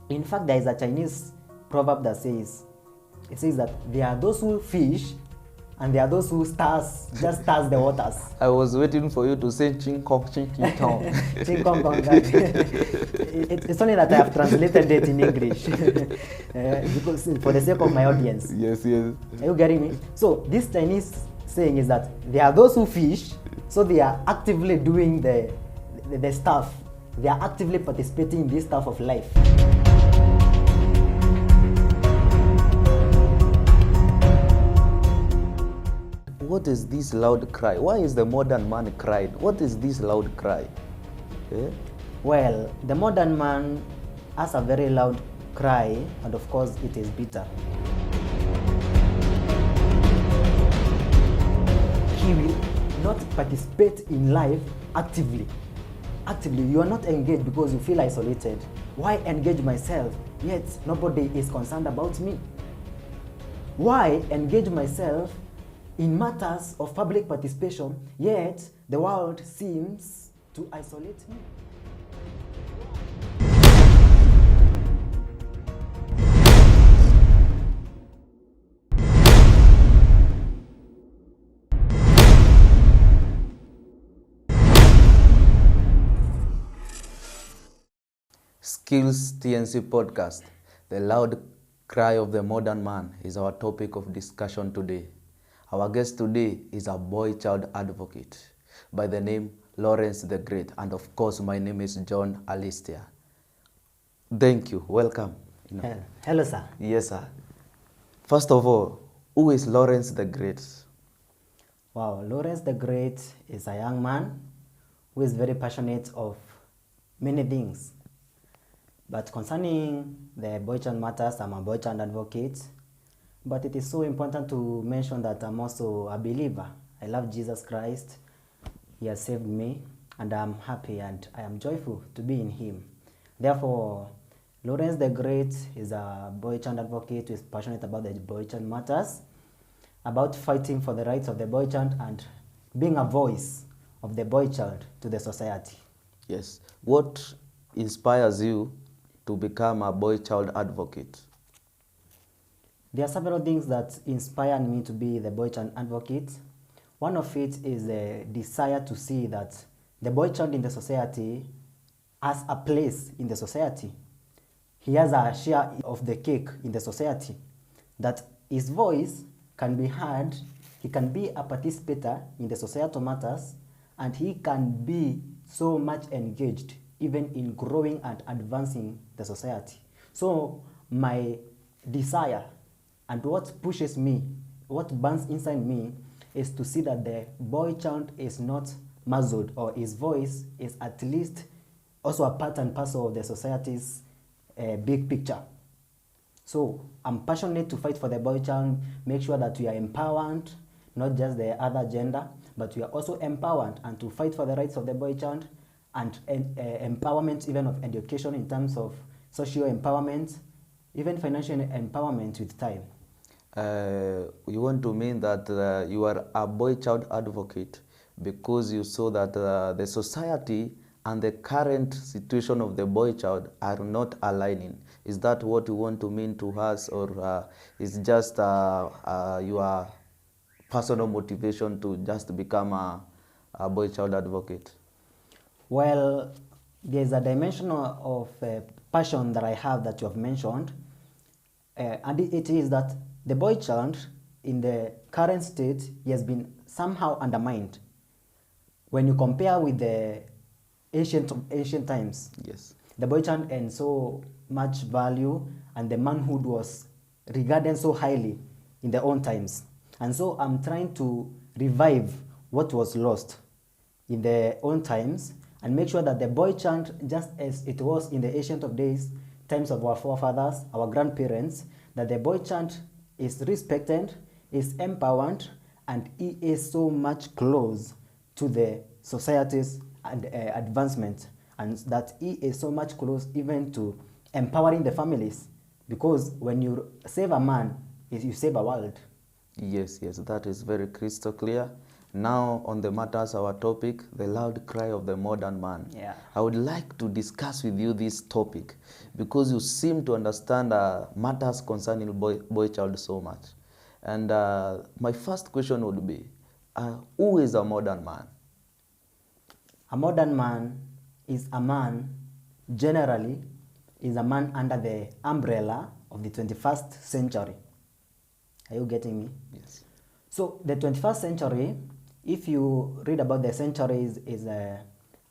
In fact, there is a Chinese proverb that says, it says that there are those who fish and there are those who just stars the waters. I was waiting for you to say ching kong ching ching tong. Ching kong kong. It's only that I have translated it in English because for the sake of my audience. Yes, yes. Are you getting me? So this Chinese saying is that there are those who fish, so they are actively doing the stuff. They are actively participating in this stuff of life. What is this loud cry? Why is the modern man crying? What is this loud cry? Eh? Well, the modern man has a very loud cry, and of course it is bitter. He will not participate in life actively. You are not engaged because you feel isolated. Why engage myself, yet nobody is concerned about me? Why engage myself in matters of public participation, yet the world seems to isolate me? Skills TNC podcast. The loud cry of the modern man is our topic of discussion today. Our guest today is a boy-child advocate by the name Lawrence the Great, and of course my name is John Alistia. Thank you. Welcome. Hello, sir. Yes, sir. First of all, who is Lawrence the Great? Wow, Lawrence the Great is a young man who is very passionate of many things. But concerning the boy-child matters, I'm a boy-child advocate. But it is so important to mention that I'm also a believer. I love Jesus Christ. He has saved me, and I'm happy and I am joyful to be in Him. Therefore, Lawrence the Great is a boy-child advocate who is passionate about the boy-child matters, about fighting for the rights of the boy-child and being a voice of the boy-child to the society. Yes. What inspires you to become a boy-child advocate? There are several things that inspired me to be the boy-child advocate. One of it is the desire to see that the boy-child in the society has a place in the society. He has a share of the cake in the society, that his voice can be heard, he can be a participator in the societal matters, and he can be so much engaged even in growing and advancing the society. So my desire and what pushes me, what burns inside me, is to see that the boy child is not muzzled, or his voice is at least also a part and parcel of the society's big picture. So I'm passionate to fight for the boy child, make sure that we are empowered, not just the other gender, but we are also empowered, and to fight for the rights of the boy child and empowerment even of education in terms of social empowerment, even financial empowerment with time. You want to mean that you are a boy-child advocate because you saw that the society and the current situation of the boy-child are not aligning. Is that what you want to mean to us, or is just your personal motivation to just become a boy-child advocate? Well, there's a dimension of passion that I have that you have mentioned, and it is that the boy child in the current state, he has been somehow undermined when you compare with the ancient times. Yes. The boy child had so much value, and the manhood was regarded so highly in their own times. And so I'm trying to revive what was lost in their own times and make sure that the boy child, just as it was in the ancient of days, times of our forefathers, our grandparents, that the boy child is respected, is empowered, and he is so much close to the society's advancement, and that he is so much close even to empowering the families, because when you save a man, you save a world. Yes, that is very crystal clear. Now, on the matters, our topic, the loud cry of the modern man. Yeah. I would like to discuss with you this topic because you seem to understand matters concerning boy child so much. And my first question would be, who is a modern man? A modern man is a man, generally, is a man under the umbrella of the 21st century. Are you getting me? Yes. So the 21st century, if you read about the centuries, is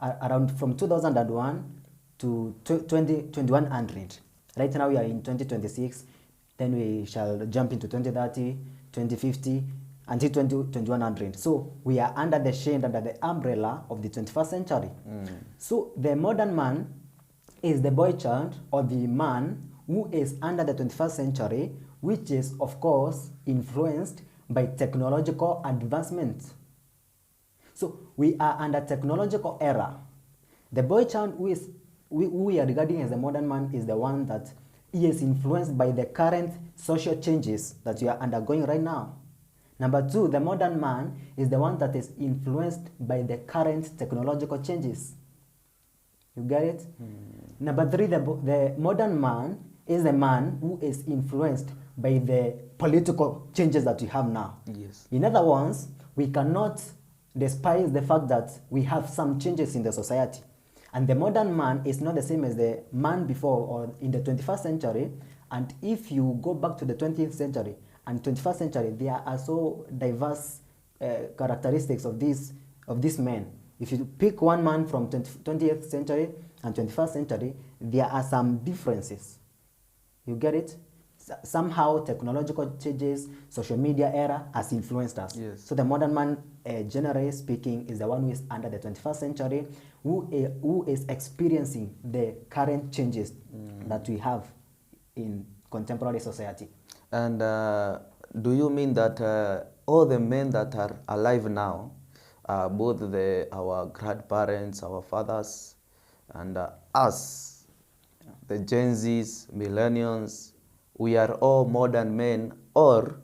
around from 2001 to 2100. Right now we are in 2026, then we shall jump into 2030, 2050, until 2100. So we are under the shade, under the umbrella of the 21st century. So the modern man is the boy child or the man who is under the 21st century, which is of course influenced by technological advancement. So we are under technological era. The boy child who we are regarding as a modern man is the one that he is influenced by the current social changes that we are undergoing right now. Number two, the modern man is the one that is influenced by the current technological changes. You get it? Number three, the modern man is the man who is influenced by the political changes that we have now. Yes. In other words, we cannot despise the fact that we have some changes in the society. And the modern man is not the same as the man before or in the 21st century. And if you go back to the 20th century and 21st century, there are so diverse characteristics of these men. If you pick one man from 20th century and 21st century, there are some differences. You get it? Somehow technological changes, social media era has influenced us. Yes. So the modern man, generally speaking, is the one who is under the 21st century, who is experiencing the current changes that we have in contemporary society. And do you mean that all the men that are alive now, both our grandparents, our fathers, and us, the Gen Zs, millennials, we are all modern men, or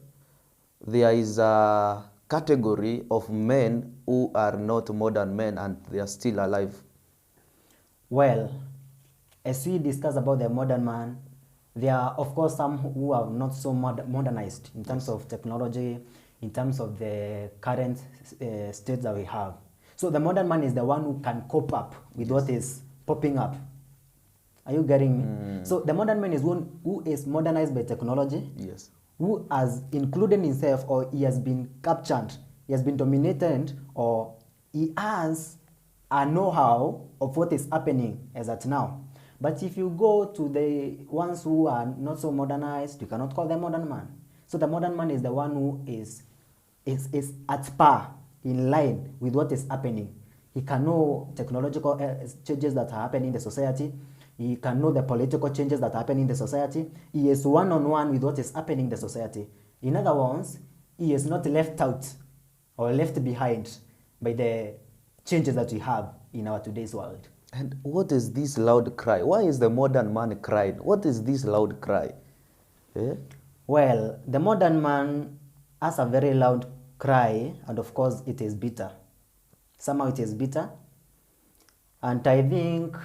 there is a category of men who are not modern men and they are still alive? Well, as we discuss about the modern man, there are of course some who are not so modernized in terms of technology, in terms of the current state that we have. So the modern man is the one who can cope up with what is popping up. Are you getting me? So the modern man is one who is modernized by technology, Yes. who has included himself, or he has been captured, he has been dominated, or he has a know-how of what is happening as at now. But if you go to the ones who are not so modernized, you cannot call them modern man. So the modern man is the one who is at par, in line with what is happening. He can know technological changes that are happening in the society. He can know the political changes that happen in the society. He is one-on-one with what is happening in the society. In other words, he is not left out or left behind by the changes that we have in our today's world. And what is this loud cry? Why is the modern man crying? What is this loud cry? Eh? Well, the modern man has a very loud cry, and of course it is bitter. Somehow it is bitter. And I think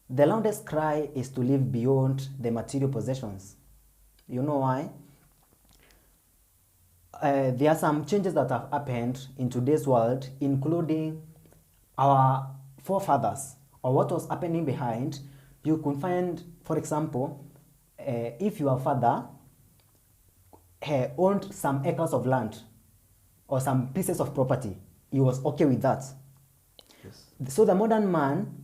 the loudest cry is to live beyond the material possessions. You know why? There are some changes that have happened in today's world, including our forefathers, or what was happening behind. You could find, for example, if your father owned some acres of land or some pieces of property, he was okay with that. Yes. So the modern man,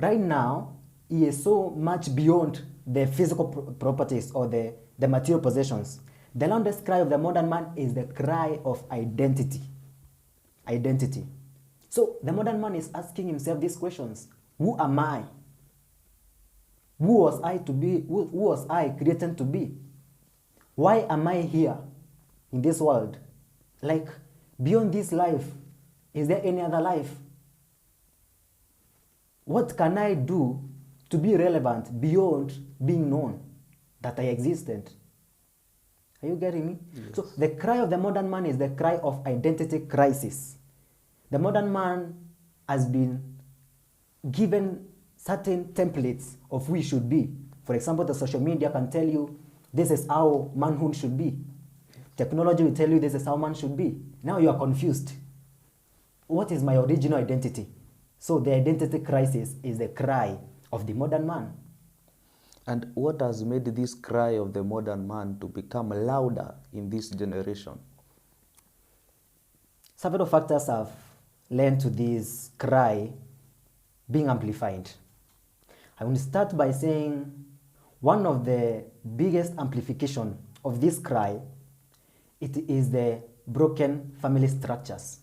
right now, he is so much beyond the physical properties or the material possessions. The loudest cry of the modern man is the cry of identity. Identity. So the modern man is asking himself these questions. Who am I? Who was I to be? Who was I created to be? Why am I here in this world? Like, beyond this life, is there any other life? What can I do to be relevant beyond being known that I existed? Are you getting me? Yes. So the cry of the modern man is the cry of identity crisis. The modern man has been given certain templates of who he should be. For example, the social media can tell you this is how manhood should be. Technology will tell you this is how man should be. Now you are confused. What is my original identity? So the identity crisis is the cry of the modern man. And what has made this cry of the modern man to become louder in this generation? Several factors have led to this cry being amplified. I will start by saying one of the biggest amplification of this cry, it is the broken family structures.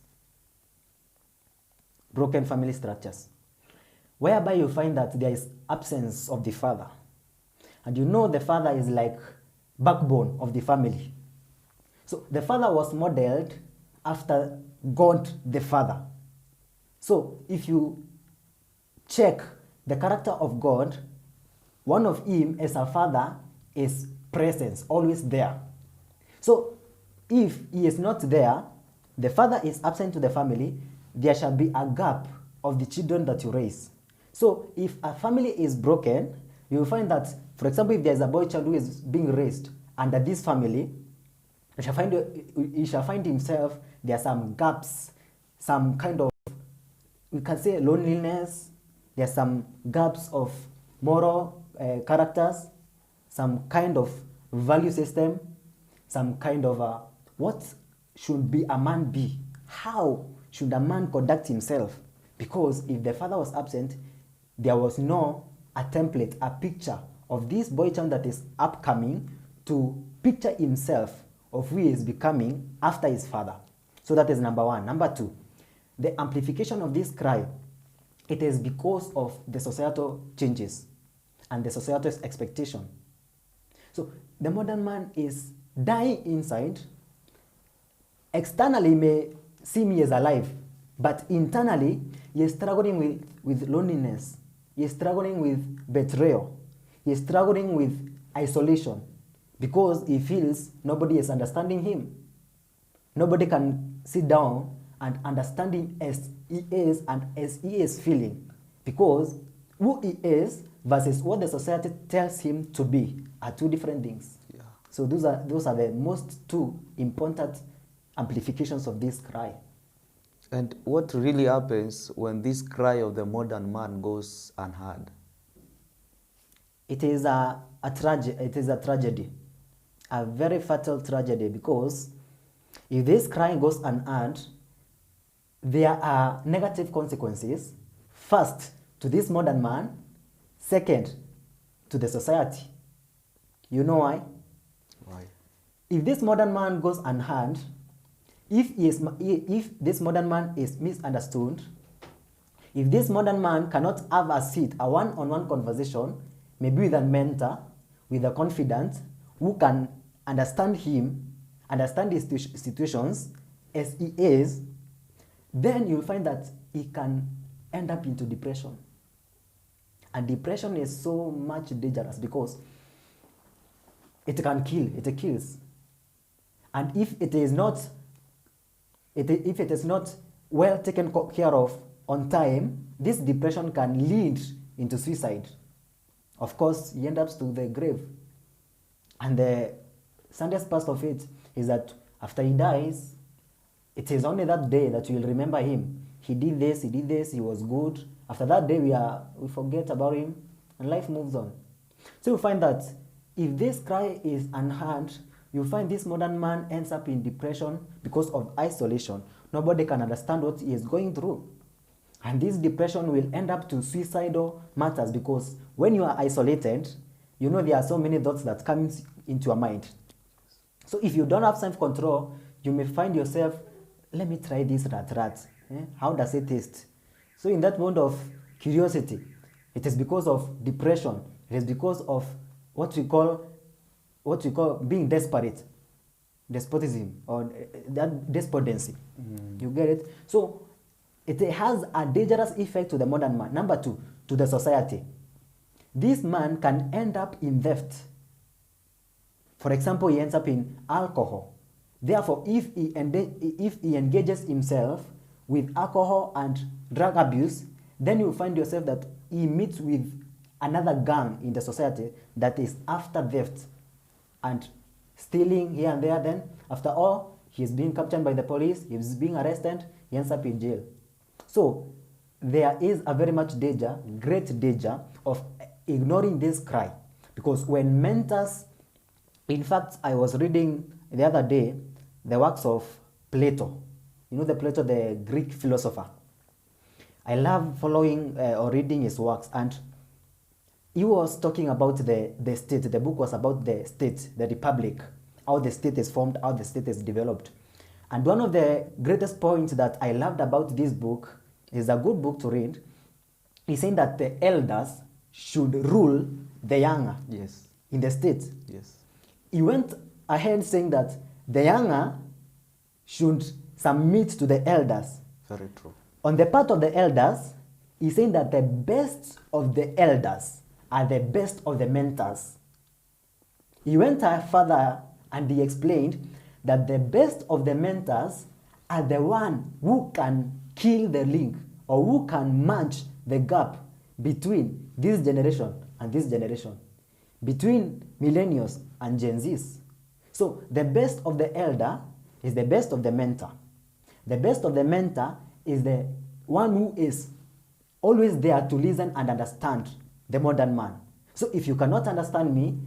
Broken family structures, whereby you find that there is absence of the father. And you know the father is like backbone of the family. So the father was modeled after God the Father. So if you check the character of God, one of him as a father is presence, always there. So if he is not there, the father is absent to the family, there shall be a gap of the children that you raise. So if a family is broken, you will find that, for example, if there is a boy child who is being raised under this family, he shall find himself, there are some gaps, some kind of, we can say loneliness, there are some gaps of moral characters, some kind of value system, some kind of what should be a man be? How should a man conduct himself? Because if the father was absent, there was no a template, a picture of this boy child that is upcoming to picture himself of who he is becoming after his father. So that is number one. Number two, the amplification of this cry, it is because of the societal changes and the societal expectation. So the modern man is dying inside. Externally, he may seem he is alive, but internally, he is struggling with loneliness. He is struggling with betrayal. He is struggling with isolation because he feels nobody is understanding him. Nobody can sit down and understand him as he is and as he is feeling, because who he is versus what the society tells him to be are two different things. Yeah. So those are the most two important amplifications of this cry. And what really happens when this cry of the modern man goes unheard? It is a tragedy, a very fatal tragedy, because if this cry goes unheard, there are negative consequences. First, to this modern man. Second, to the society. You know why? Why? If this modern man goes unheard, if this modern man is misunderstood, if this modern man cannot have a seat, a one-on-one conversation, maybe with a mentor, with a confidant, who can understand him, understand his situations as he is, then you'll find that he can end up into depression. And depression is so much dangerous because it can kill, it kills. And if it is not well taken care of on time, this depression can lead into suicide. Of course, he ends up to the grave. And the saddest part of it is that after he dies, it is only that day that you will remember him. He did this, he was good. After that day, we forget about him, and life moves on. So you find that if this cry is unheard, you find this modern man ends up in depression because of isolation. Nobody can understand what he is going through. And this depression will end up to suicidal matters, because when you are isolated, you know there are so many thoughts that come into your mind. So if you don't have self-control, you may find yourself, let me try this rat. How does it taste? So in that mode of curiosity, it is because of depression. It is because of what we call being desperate, despotism, or that despondency. You get it? So it has a dangerous effect to the modern man. Number two, to the society. This man can end up in theft. For example, he ends up in alcohol. Therefore, if he engages himself with alcohol and drug abuse, then you find yourself that he meets with another gang in the society that is after theft and stealing here and there. Then, after all, he's being captured by the police, he's being arrested, he ends up in jail. So, there is a very much danger, great danger of ignoring this cry. Because when mentors, in fact, I was reading the other day the works of Plato. You know the Plato, the Greek philosopher. I love following or reading his works, and he was talking about the state. The book was about the state, the republic, how the state is formed, how the state is developed. And one of the greatest points that I loved about this book, is a good book to read, he's saying that the elders should rule the younger. Yes. In the state. Yes. He went ahead saying that the younger should submit to the elders. Very true. On the part of the elders, he's saying that the best of the elders are the best of the mentors. He went further and he explained that the best of the mentors are the one who can kill the link or who can match the gap between this generation and this generation, between millennials and Gen Zs. So the best of the elder is the best of the mentor. The best of the mentor is the one who is always there to listen and understand the modern man. So if you cannot understand me,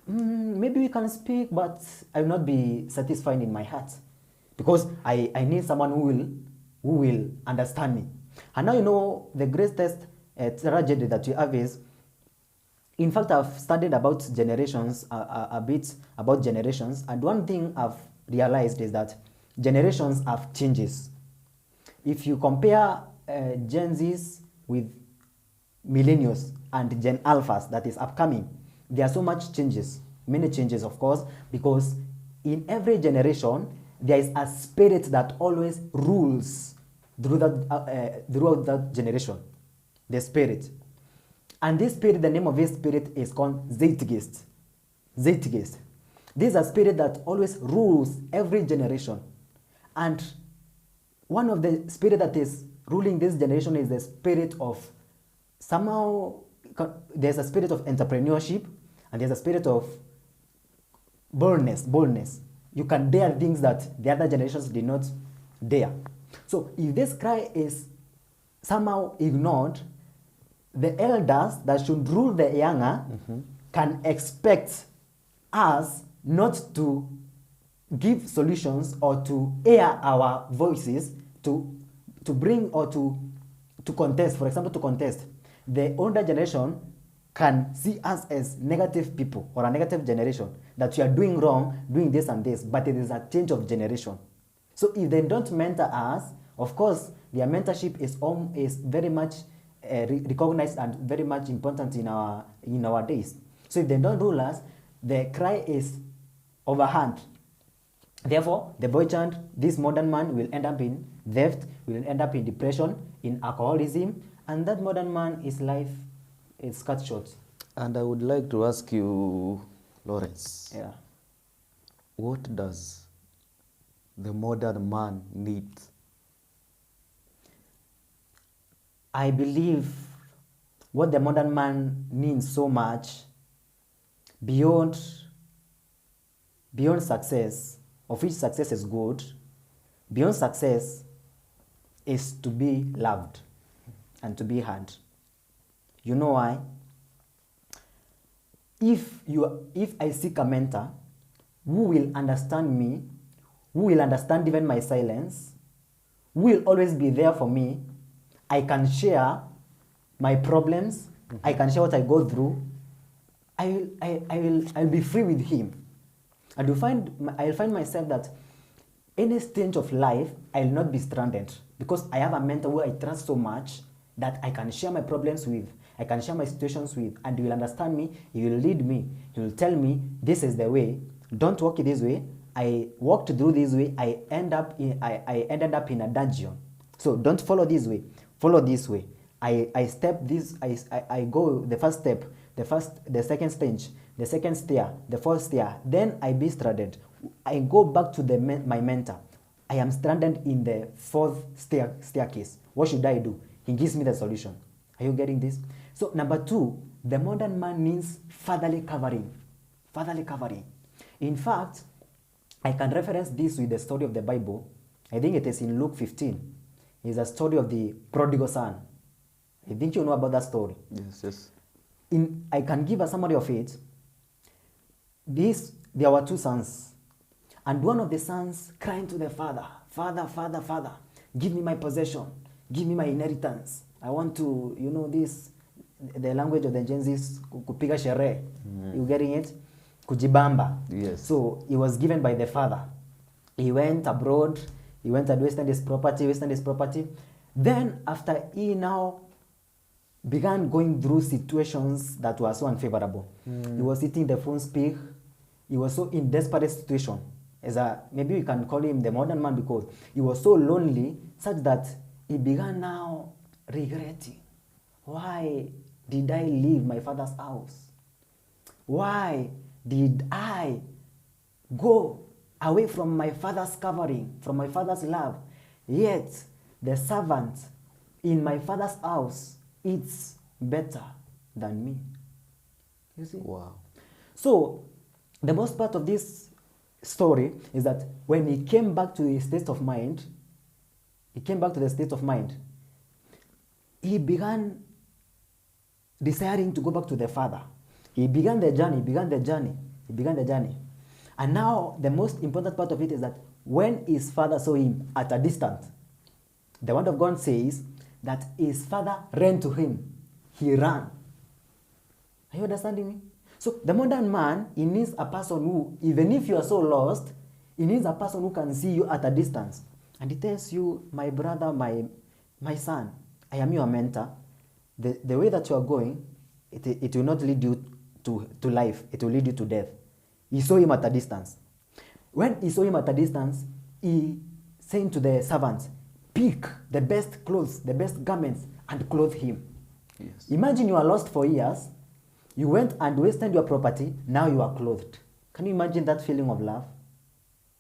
maybe we can speak, but I will not be satisfied in my heart, because I need someone who will understand me. And now you know the greatest tragedy that you have is, in fact, I've studied about generations, a bit about generations, and one thing I've realized is that generations have changes. If you compare Gen Zs with millennials and Gen Alphas that is upcoming, there are so much changes, many changes of course, because in every generation there is a spirit that always rules throughout that generation, the spirit. And this spirit, the name of this spirit is called Zeitgeist. Zeitgeist. This is a spirit that always rules every generation. And one of the spirit that is ruling this generation is the spirit of, somehow, there's a spirit of entrepreneurship and there's a spirit of boldness. You can dare things that the other generations did not dare. So if this cry is somehow ignored, the elders that should rule the younger can expect us not to give solutions or to air our voices to bring or to contest. For example, to contest. The older generation can see us as negative people or a negative generation, that we are doing wrong, doing this and this, but it is a change of generation. So if they don't mentor us, of course, their mentorship is very much recognized and very much important in our days. So if they don't rule us, the cry is overhand. Therefore, the boy child, this modern man, will end up in theft, will end up in depression, in alcoholism, and that modern man, his life is cut short. And I would like to ask you, Lawrence, Yeah. what does the modern man need? I believe what the modern man needs so much, beyond success, of which success is good, beyond success is to be loved and to be heard. You know why? If I seek a mentor who will understand me, who will understand even my silence, who will always be there for me, I can share my problems, I can share what I go through, I'll be free with him. And I'll find myself that any stage of life, I'll not be stranded, because I have a mentor who I trust so much that I can share my problems with, I can share my situations with, and he will understand me, he will lead me, he will tell me, this is the way, don't walk this way, I walked through this way, I ended up in a dungeon. So don't follow this way, follow this way. I step this, I go the first step, the second stage, the second stair, the fourth stair, then I be stranded. I go back to my mentor. I am stranded in the fourth staircase. What should I do? He gives me the solution. Are you getting this? So number 2, the modern man needs fatherly covering. Fatherly covering. In fact, I can reference this with the story of the Bible. I think it is in Luke 15. It's a story of the prodigal son. I think you know about that story. Yes. I can give a summary of it. There were 2 sons. And one of the sons crying to the father, Father, Father, Father, give me my possession. Give me my inheritance. I want to, the language of the Gen Zs, kupiga sherehe. You getting it? Kujibamba. Yes. So it was given by the father. He went abroad. He went and wasted his property. Then after he now began going through situations that were so unfavorable. He was eating the phone speak. He was so in desperate situation. Maybe we can call him the modern man, because he was so lonely such that he began now regretting. Why did I leave my father's house? Why did I go away from my father's covering, from my father's love? Yet the servant in my father's house eats better than me. You see? Wow. So the most part of this story is that when he came back to his state of mind, he began desiring to go back to the father. He began the journey. And now the most important part of it is that when his father saw him at a distance, the word of God says that his father ran to him. He ran. Are you understanding me? So the modern man, he needs a person who, even if you are so lost, he needs a person who can see you at a distance. And he tells you, my brother, my son, I am your mentor. The way that you are going, it will not lead you to life. It will lead you to death. He saw him at a distance. When he saw him at a distance, he said to the servants, pick the best clothes, the best garments, and clothe him. Yes. Imagine you are lost for years. You went and wasted your property. Now you are clothed. Can you imagine that feeling of love?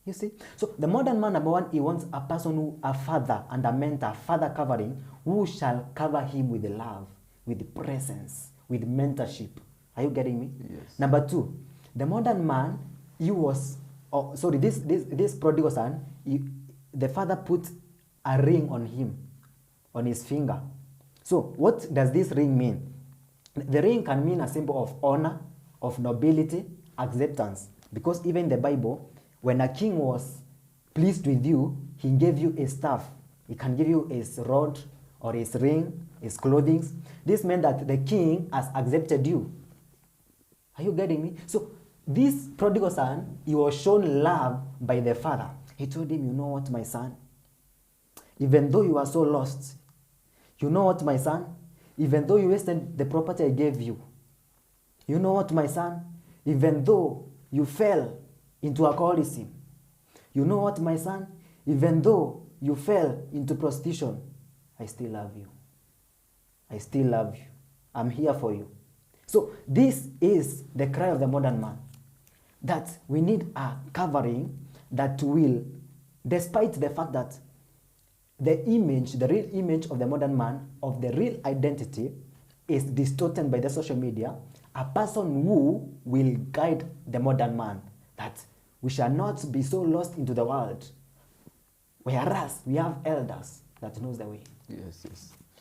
You see? So the modern man, number 1, he wants a person who, a father and a mentor, father covering, who shall cover him with love, with presence, with mentorship. Are you getting me? Yes. Number 2, the modern man, this prodigal son, the father put a ring on him, on his finger. So what does this ring mean? The ring can mean a symbol of honor, of nobility, acceptance. Because even in the Bible, when a king was pleased with you, he gave you a staff. He can give you his rod or his ring, his clothing. This meant that the king has accepted you. Are you getting me? So this prodigal son, he was shown love by the father. He told him, you know what, my son? Even though you are so lost, you know what, my son? Even though you wasted the property I gave you, you know what, my son? Even though you fell into alcoholism, you know what, my son? Even though you fell into prostitution, I still love you. I still love you. I'm here for you. So this is the cry of the modern man, that we need a covering that will, despite the fact that the real image of the modern man, of the real identity, is distorted by the social media, a person who will guide the modern man, that we shall not be so lost into the world, whereas we have elders that knows the way. Yes.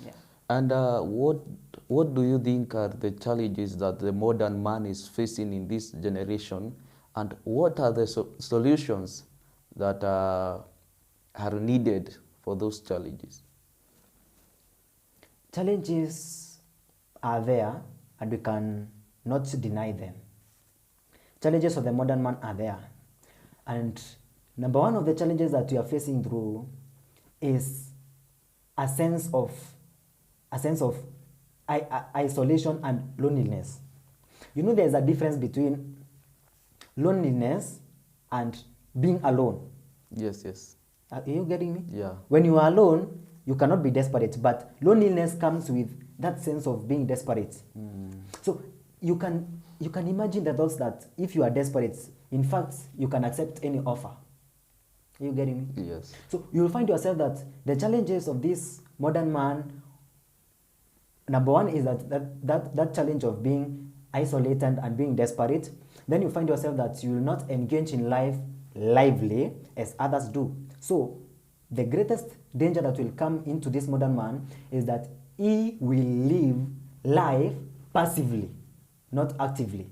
Yeah. And what do you think are the challenges that the modern man is facing in this generation, and what are the solutions that are needed for those challenges? Challenges are there, and we can not deny them. Challenges of the modern man are there. And number 1 of the challenges that we are facing through is a sense of isolation and loneliness. You know, there's a difference between loneliness and being alone. Yes. Are you getting me? Yeah. When you are alone, you cannot be desperate, but loneliness comes with that sense of being desperate. So you can imagine the thoughts that if you are desperate, in fact, you can accept any offer. Are you getting me? Yes. So you will find yourself that the challenges of this modern man, number one is that challenge of being isolated and being desperate. Then you find yourself that you will not engage in life lively as others do. So the greatest danger that will come into this modern man is that he will live life passively, not actively.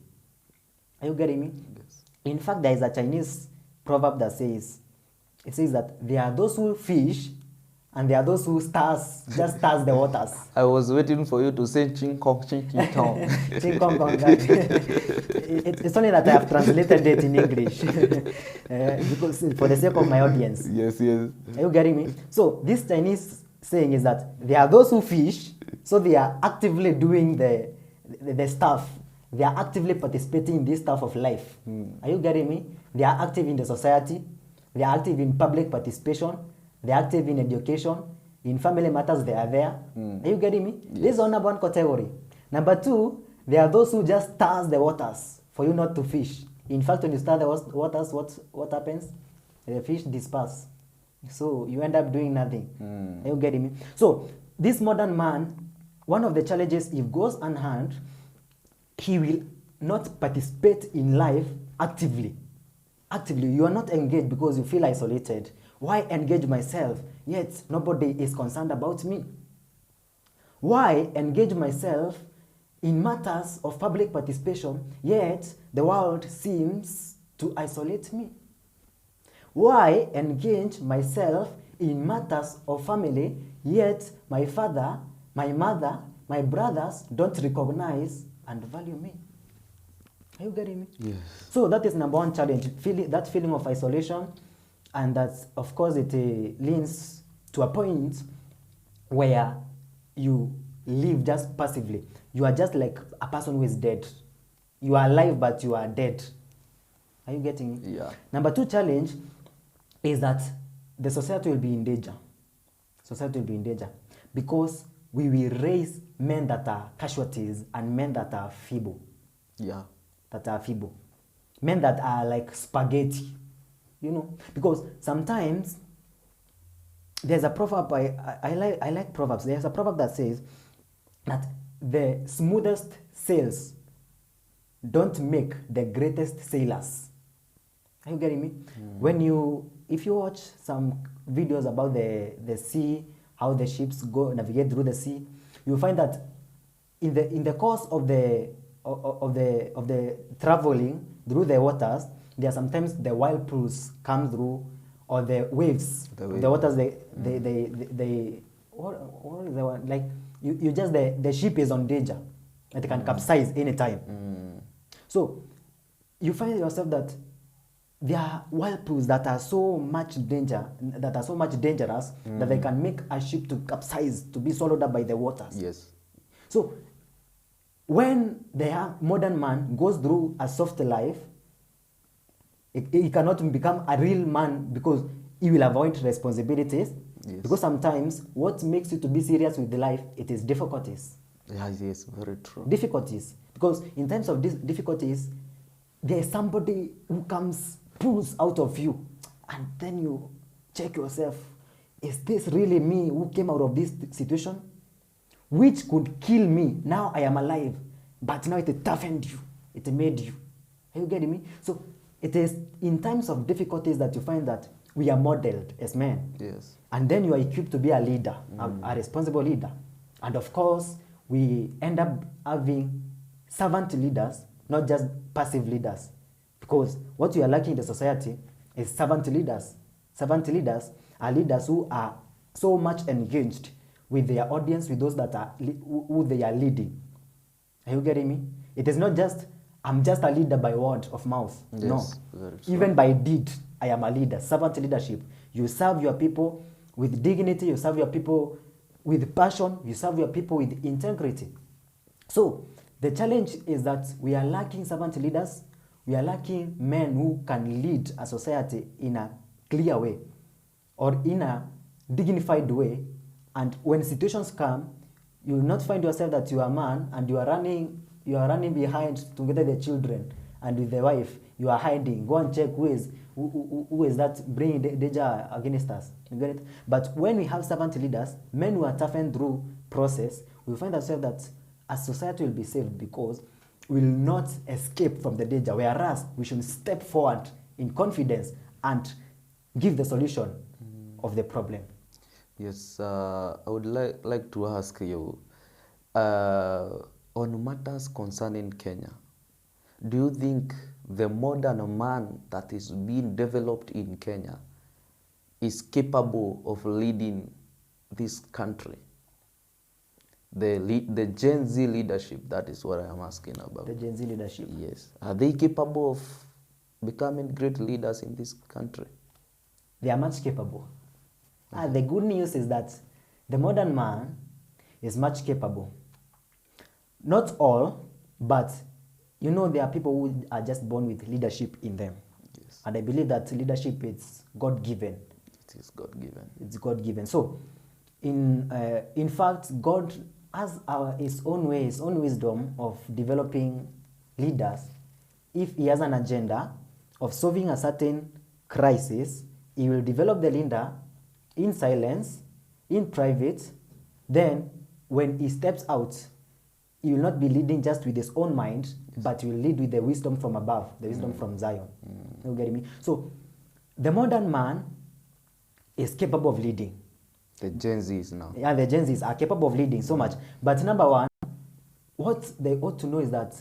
Are you getting me? Yes. In fact, there is a Chinese proverb that says, it says that there are those who fish and there are those who just stars the waters. I was waiting for you to say ching kong, ching ching kong. Ching kong kong. It's only that I have translated it in English because for the sake of my audience. Yes, yes. Are you getting me? So this Chinese saying is that there are those who fish, so they are actively doing the stuff. They are actively participating in this stuff of life. Are you getting me? They are active in the society. They are active in public participation. They are active in education. In family matters, they are there. Are you getting me? Yes. This is number one category. Number two, there are those who just stars the waters for you not to fish. In fact, when you star the waters, what happens? The fish disperse. So you end up doing nothing. Are you getting me? So this modern man, one of the challenges, if goes unharmed, he will not participate in life actively. Actively, you are not engaged because you feel isolated. Why engage myself, yet nobody is concerned about me? Why engage myself in matters of public participation, yet the world seems to isolate me? Why engage myself in matters of family, yet my father, my mother, my brothers don't recognize and value me? Are you getting me? Yes. So that is number one challenge, that feeling of isolation, and that, of course, it leads to a point where you live just passively. You are just like a person who is dead. You are alive, but you are dead. Are you getting me? Yeah. Number two challenge is that the society will be in danger. Society will be in danger because we will raise men that are casualties and men that are feeble. Yeah. That are feeble. Men that are like spaghetti. You know, because sometimes there's a proverb, I like proverbs. There's a proverb that says that the smoothest sails don't make the greatest sailors. Are you getting me? If you watch some videos about the sea, how the ships navigate through the sea, you'll find that in the course of the traveling through the waters, there are sometimes the whirlpools come through, or the waves. The waters, what is the one? Like you just the ship is on danger. It can capsize anytime. So you find yourself that there are whirlpools that are so much dangerous that they can make a ship to capsize, to be swallowed up by the waters. Yes. So when the modern man goes through a soft life, he cannot become a real man because he will avoid responsibilities. Yes. Because sometimes what makes you to be serious with the life, it is difficulties. Yes, very true. Difficulties. Because in times of difficulties, there is somebody who pulls out of you, and then you check yourself, is this really me who came out of this situation? Which could kill me? Now I am alive, but now it toughened you. It made you. Are you getting me? So it is in times of difficulties that you find that we are modeled as men. Yes. And then you are equipped to be a leader, a responsible leader. And of course, we end up having servant leaders, not just passive leaders. Because what we are lacking in the society is servant leaders. Servant leaders are leaders who are so much engaged with their audience, with those that are who they are leading. Are you getting me? It is not just, I'm just a leader by word of mouth. Yes, no. very true. Even by deed, I am a leader. Servant leadership. You serve your people with dignity. You serve your people with passion. You serve your people with integrity. So the challenge is that we are lacking servant leaders. We are lacking men who can lead a society in a clear way or in a dignified way And when situations come, you will not find yourself that you are a man and you are running behind together the children and with the wife. You are hiding. Go and check who is that bringing danger against us. You get it? But when we have servant leaders, men who are toughened through process, we find ourselves that as society will be saved because we will not escape from the danger. Whereas we should step forward in confidence and give the solution of the problem. Yes, I would like to ask you, on matters concerning Kenya, do you think the modern man that is being developed in Kenya is capable of leading this country? The Gen Z leadership, that is what I am asking about. The Gen Z leadership? Yes. Are they capable of becoming great leaders in this country? They are much capable. The good news is that the modern man is much capable. Not all, but you know there are people who are just born with leadership in them. Yes. And I believe that leadership is God-given. It is God-given. It's God-given. So, in fact, God has his own way, his own wisdom of developing leaders. If he has an agenda of solving a certain crisis, he will develop the leader in silence, in private. Then, when he steps out, he will not be leading just with his own mind, yes, but he will lead with the wisdom from above, the wisdom from Zion. You get me? So, the modern man is capable of leading. The Gen Zs now. Yeah, the Gen Zs are capable of leading so much. But number one, what they ought to know is that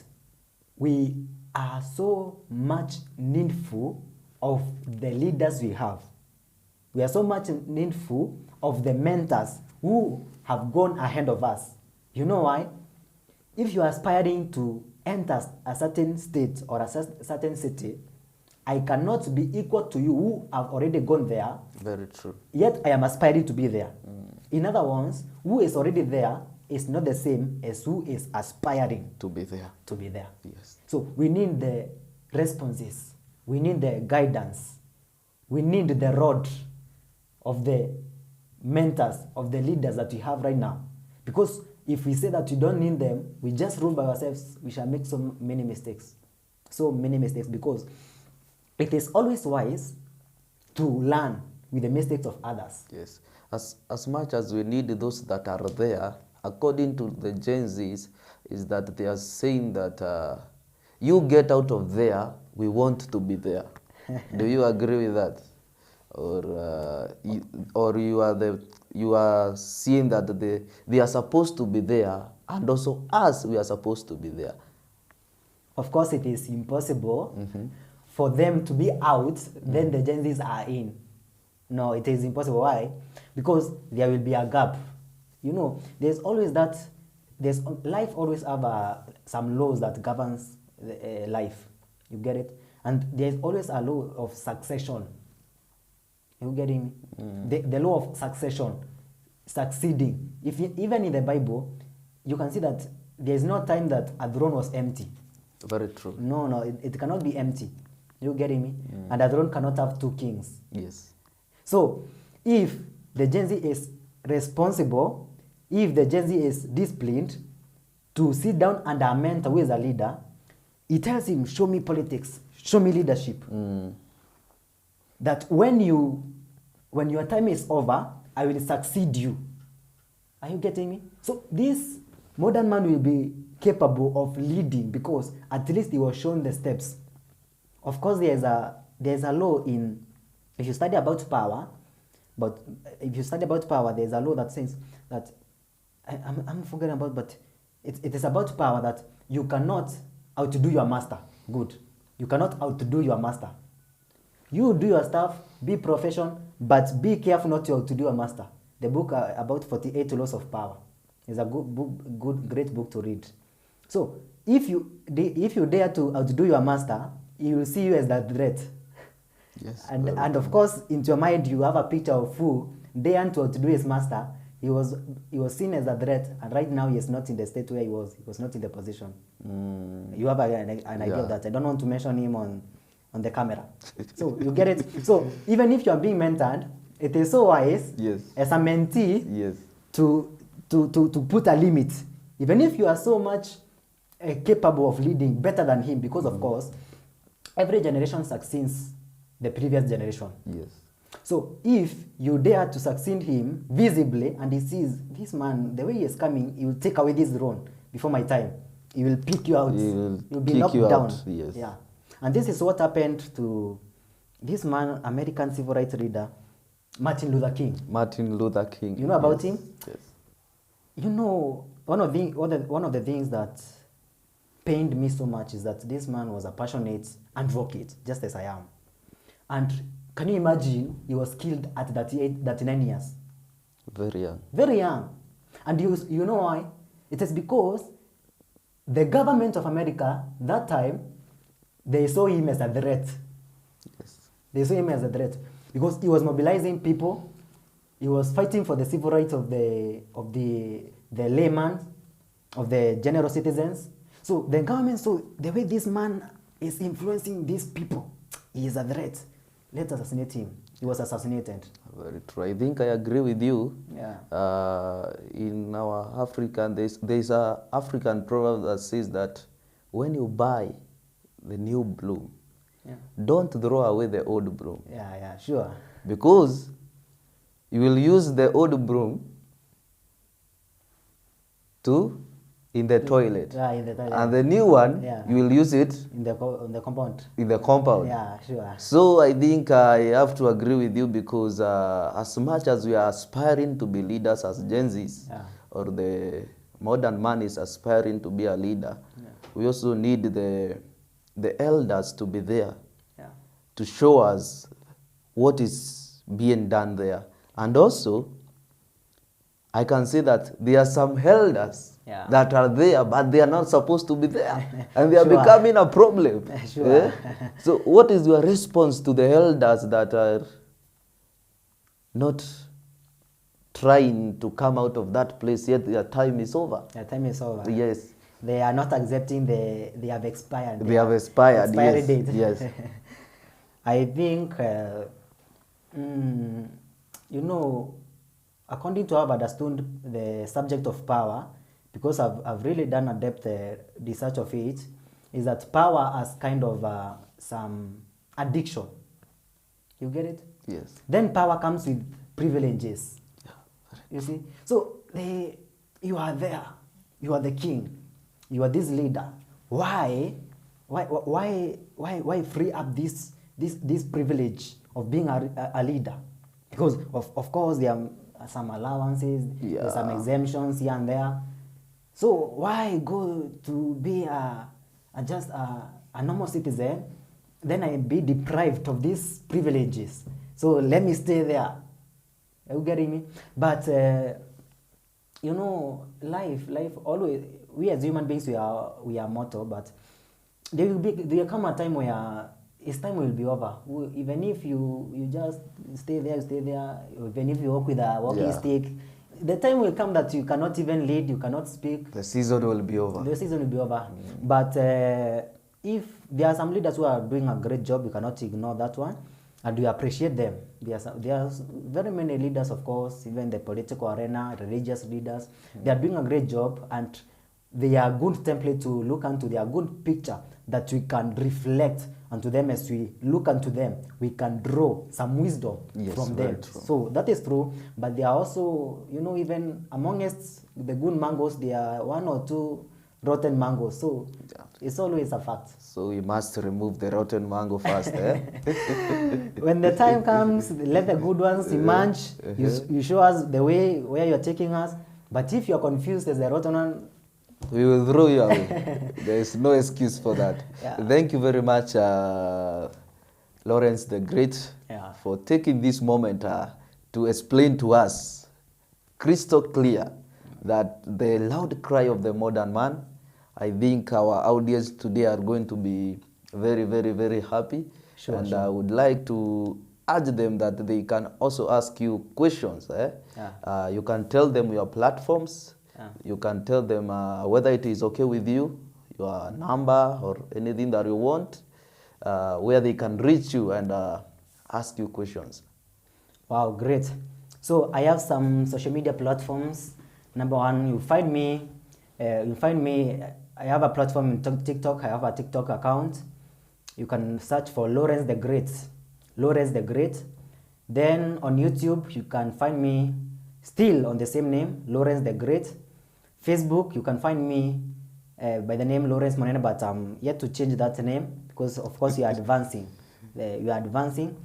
we are so much needful of the leaders we have. We are so much needful of the mentors who have gone ahead of us. You know why? If you are aspiring to enter a certain state or a certain city, I cannot be equal to you who have already gone there. Very true. Yet I am aspiring to be there. In other words, who is already there is not the same as who is aspiring to be there. To be there. Yes. So we need the responses. We need the guidance. We need the rod of the mentors, of the leaders that we have right now. Because if we say that we don't need them, we just rule by ourselves, we shall make so many mistakes. So many mistakes, because it is always wise to learn with the mistakes of others. Yes. As much as we need those that are there, according to the Gen Zs, is that they are saying that you get out of there, we want to be there. Do you agree with that? Or you are seeing that they are supposed to be there, and also us, we are supposed to be there? Of course, it is impossible for them to be out, then the Gen Zs are in. No, it is impossible. Why? Because there will be a gap. You know, there's always that, life always have some laws that governs life. You get it? And there's always a law of succession. You getting me? The law of succession, succeeding. Even in the Bible, you can see that there's no time that a throne was empty. Very true. No, it cannot be empty. You getting me? And a throne cannot have two kings. Yes. So, if the Gen Z is responsible, if the Gen Z is disciplined to sit down under a mentor who is a leader, he tells him, show me politics, show me leadership. That when your time is over, I will succeed you. Are you getting me? So this modern man will be capable of leading because at least he was shown the steps. Of course, there's a law in, if you study about power, there's a law that says that, I'm forgetting about, but it is about power that you cannot outdo your master. Good. You cannot outdo your master. You do your stuff, be professional, but be careful not to outdo your master. The book about 48 laws of power is a good book, great book to read. So if you dare to outdo your master, he will see you as that threat. Yes. And of course, into your mind, you have a picture of who dared to outdo his master. He was seen as a threat, and right now he is not in the state where he was. He was not in the position. You have an idea of that. I don't want to mention him on the camera. So you get it. So even if you are being mentored, it is so wise, yes, as a mentee, yes, to put a limit. Even if you are so much capable of leading better than him, because of course, every generation succeeds the previous generation. Yes. So if you dare to succeed him visibly, and he sees this man, the way he is coming, he will take away this throne before my time. He will pick you out. You'll be knocked down. Yes. Yeah. And this is what happened to this man, American civil rights leader, Martin Luther King. Martin Luther King. You know about him? Yes. You know, one of the things that pained me so much is that this man was a passionate advocate, just as I am. And can you imagine, he was killed at 39 years. Very young. Very young. And you know why? It is because the government of America, that time, they saw him as a threat. Yes. They saw him as a threat because he was mobilizing people. He was fighting for the civil rights of the layman, of the general citizens. So the government saw the way this man is influencing these people, he is a threat. Let's assassinate him. He was assassinated. Very true. I think I agree with you. Yeah. In our African, there's a African proverb that says that when you buy the new broom, Yeah. don't throw away the old broom. Yeah, sure. Because you will use the old broom in the toilet. Yeah, in the toilet. And the new one, Yeah. you will use it In the compound. in the compound. Yeah, sure. So I think I have to agree with you because as much as we are aspiring to be leaders as Gen Zs, Yeah. or the modern man is aspiring to be a leader, we also need the elders to be there Yeah. to show us what is being done there. And also, I can say that there are some elders Yeah. that are there, but they are not supposed to be there. And they are Sure. becoming a problem. Sure. Eh? So what is your response to the elders that are not trying to come out of that place, yet their time is over? Their time is over. Yes. They are not accepting they have expired. They have expired, Expiry yes, date. yes. I think, you know, according to how I've understood the subject of power, because I've really done a depth research of it, is that power has kind of some addiction. You get it? Yes. Then power comes with privileges. You see? So you are there. You are the king. You are this leader. Why free up this privilege of being a leader? Because of course there are some allowances, there's some exemptions here and there. So why go to be just a normal citizen, then I be deprived of these privileges? So let me stay there. Are you getting me? But you know, life always, we as human beings, we are mortal, but there will come a time where his time will be over. Even if you just stay there, even if you walk with a walking stick, the time will come that you cannot even lead, you cannot speak. The season will be over. The season will be over. But if there are some leaders who are doing a great job, you cannot ignore that one, and we appreciate them. There are very many leaders, of course, even the political arena, religious leaders. They are doing a great job, and they are good template to look into. They are good picture that we can reflect unto them. As we look unto them, we can draw some wisdom from them. True. So that is true. But there are also, you know, even amongst the good mangoes, there are one or two rotten mangoes. So it's always a fact. So we must remove the rotten mango first. When the time comes, let the good ones emerge. You show us the way where you're taking us. But if you're confused as the rotten one, we will throw you away. There is no excuse for that. Thank you very much, Lawrence the Great, for taking this moment to explain to us crystal clear that the loud cry of the modern man. I think our audience today are going to be very, very, very happy. And I would like to urge them that they can also ask you questions. You can tell them your platforms. You can tell them whether it is okay with you, your number or anything that you want, where they can reach you and ask you questions. Wow, great. So I have some social media platforms. Number one, you find me. I have a platform in TikTok. I have a TikTok account. You can search for Lawrence the Great. Lawrence the Great. Then on YouTube, you can find me still on the same name, Lawrence the Great. Facebook, you can find me by the name Lawrence Monene, but I'm yet to change that name because, of course, you are advancing. You are advancing.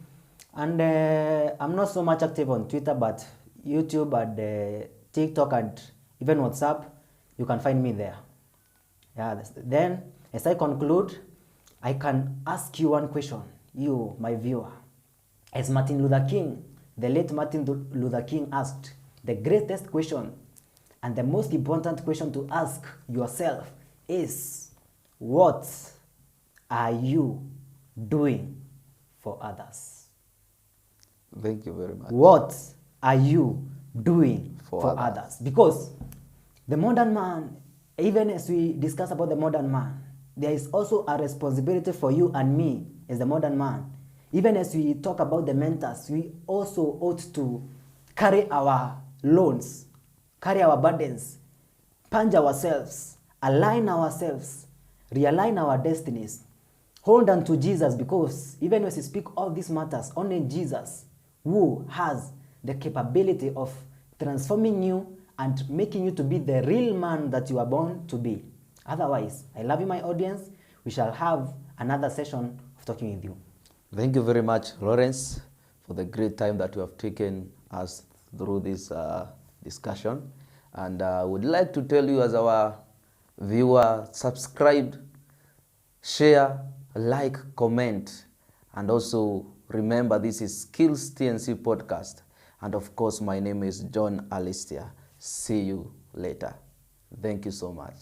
And I'm not so much active on Twitter, but YouTube and TikTok and even WhatsApp, you can find me there. Yeah. Then, as I conclude, I can ask you one question, you, my viewer. As Martin Luther King, the late Martin Luther King asked, the greatest question and the most important question to ask yourself is, what are you doing for others? Thank you very much. What are you doing For for others? others? Because the modern man, even as we discuss about the modern man, there is also a responsibility for you and me as the modern man. Even as we talk about the mentors, we also ought to carry our loads, carry our burdens, punch ourselves, align ourselves, realign our destinies. Hold on to Jesus, because even as we speak all these matters, only Jesus, who has the capability of transforming you and making you to be the real man that you are born to be. Otherwise, I love you, my audience. We shall have another session of talking with you. Thank you very much, Lawrence, for the great time that you have taken us through this discussion. And I would like to tell you, as our viewer, subscribe, share, like, comment, and also remember, this is Skills TNC Podcast. And of course, my name is John Alistia. See you later. Thank you so much.